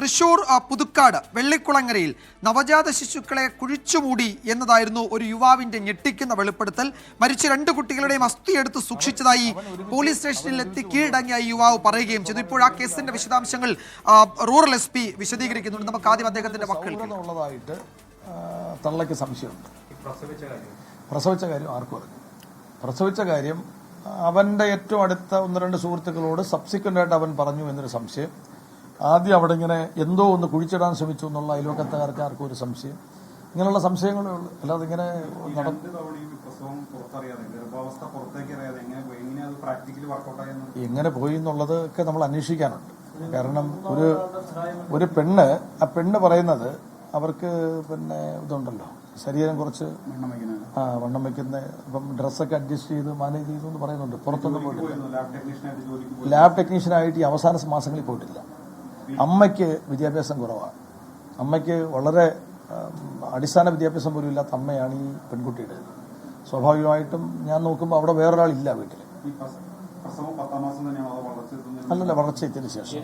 തൃശൂർ പുതുക്കാട് വെള്ളിക്കുളങ്ങരയിൽ നവജാത ശിശുക്കളെ കുഴിച്ചുമൂടി എന്നതായിരുന്നു ഒരു യുവാവിന്റെ ഞെട്ടിക്കുന്ന വെളിപ്പെടുത്തൽ. മരിച്ച 2 കുട്ടികളുടെയും അസ്ഥിയെടുത്ത് സൂക്ഷിച്ചതായി പോലീസ് സ്റ്റേഷനിലെത്തി കീഴടങ്ങിയ യുവാവ് പറയുകയും ചെയ്തു. ഇപ്പോൾ ആ കേസിന്റെ വിശദാംശങ്ങൾ റൂറൽ SP വിശദീകരിക്കുന്നുണ്ട്. നമുക്ക് ആദ്യം അദ്ദേഹത്തിന്റെ വാക്കുകൾ ഉള്ളതായിട്ട് തള്ളയ്ക്ക് സംശയമുണ്ട്. പ്രസവിച്ച കാര്യം ആർക്കും അറിഞ്ഞു. പ്രസവിച്ച കാര്യം അവന്റെ ഏറ്റവും അടുത്ത 1-2 സുഹൃത്തുക്കളോട് സബ്സിക്വന്റ് ആയിട്ട് അവൻ പറഞ്ഞു എന്നൊരു സംശയം. ആദ്യം അവിടെ ഇങ്ങനെ എന്തോ ഒന്ന് കുഴിച്ചിടാൻ ശ്രമിച്ചു എന്നുള്ള അയൽവക്കത്തുകാർക്ക് ആർക്കും ഒരു സംശയം. ഇങ്ങനെയുള്ള സംശയങ്ങളേ ഉള്ളൂ. അല്ലാതെ ഇങ്ങനെ എങ്ങനെ പോയി എന്നുള്ളതൊക്കെ നമ്മൾ അന്വേഷിക്കാനുണ്ട്. കാരണം ഒരു പെണ്ണ്, ആ പെണ്ണ് പറയുന്നത് അവർക്ക് പിന്നെ ഇതുണ്ടല്ലോ, ശരീരം കുറച്ച് വണ്ണം വെക്കുന്ന, ഇപ്പം ഡ്രസ്സൊക്കെ അഡ്ജസ്റ്റ് ചെയ്ത് മാനേജ് ചെയ്തു എന്ന് പറയുന്നുണ്ട്. പുറത്തൊന്നും പോയിട്ടില്ല. ലാബ് ടെക്നീഷ്യനായിട്ട് ഈ അവസാന മാസങ്ങളിൽ പോയിട്ടില്ല. അമ്മയ്ക്ക് വിദ്യാഭ്യാസം കുറവാണ്. അമ്മയ്ക്ക് വളരെ അടിസ്ഥാന വിദ്യാഭ്യാസം പോലും ഇല്ലാത്ത അമ്മയാണ് ഈ പെൺകുട്ടിയുടെ. സ്വാഭാവികമായിട്ടും ഞാൻ നോക്കുമ്പോൾ അവിടെ വേറൊരാളില്ല വീട്ടിൽ. അല്ലല്ല, വളർച്ചയെത്തിയതിനു ശേഷം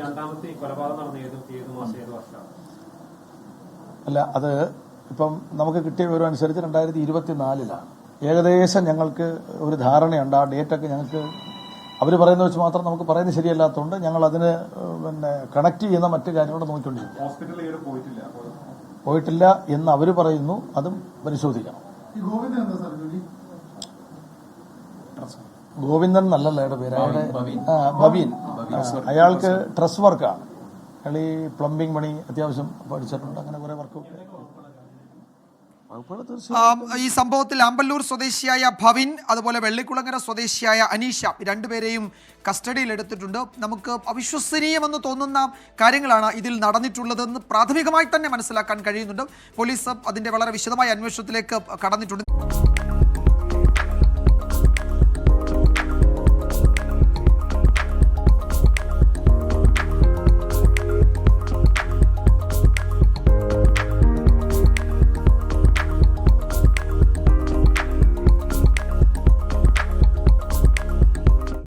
അല്ല. അത് ഇപ്പം നമുക്ക് കിട്ടിയ വിവരം അനുസരിച്ച് 2024 ഏകദേശം ഞങ്ങൾക്ക് ഒരു ധാരണയുണ്ട്. ആ ഡേറ്റൊക്കെ ഞങ്ങൾക്ക് അവർ പറയുന്ന വെച്ച് മാത്രം നമുക്ക് പറയുന്നത് ശരിയല്ലാത്തതുകൊണ്ട് ഞങ്ങൾ അതിന് പിന്നെ കണക്ട് ചെയ്യുന്ന മറ്റു കാര്യങ്ങളോട് നോക്കിക്കൊണ്ടിരിക്കും. പോയിട്ടില്ല എന്ന് അവർ പറയുന്നു. അതും പരിശോധിക്കണം. ഗോവിന്ദൻ എന്നല്ലല്ലോ അയാളുടെ പേര്. അയാളുടെ ബബീൻ. അയാൾക്ക് ഡ്രസ് വർക്കാണ്. അയാൾ ഈ പ്ലംബിംഗ് പണി അത്യാവശ്യം പഠിച്ചിട്ടുണ്ട്. അങ്ങനെ കുറെ വർക്ക്. ഈ സംഭവത്തിൽ ആമ്പല്ലൂർ സ്വദേശിയായ ഭവിൻ, അതുപോലെ വെള്ളിക്കുളങ്ങര സ്വദേശിയായ അനീഷ, 2 പേരെയും കസ്റ്റഡിയിൽ എടുത്തിട്ടുണ്ട്. നമുക്ക് അവിശ്വസനീയമെന്ന് തോന്നുന്ന കാര്യങ്ങളാണ് ഇതിൽ നടന്നിട്ടുള്ളതെന്ന് പ്രാഥമികമായി തന്നെ മനസ്സിലാക്കാൻ കഴിയുന്നുണ്ട്. പോലീസ് അതിന്റെ വളരെ വിശദമായ അന്വേഷണത്തിലേക്ക് കടന്നിട്ടുണ്ട്.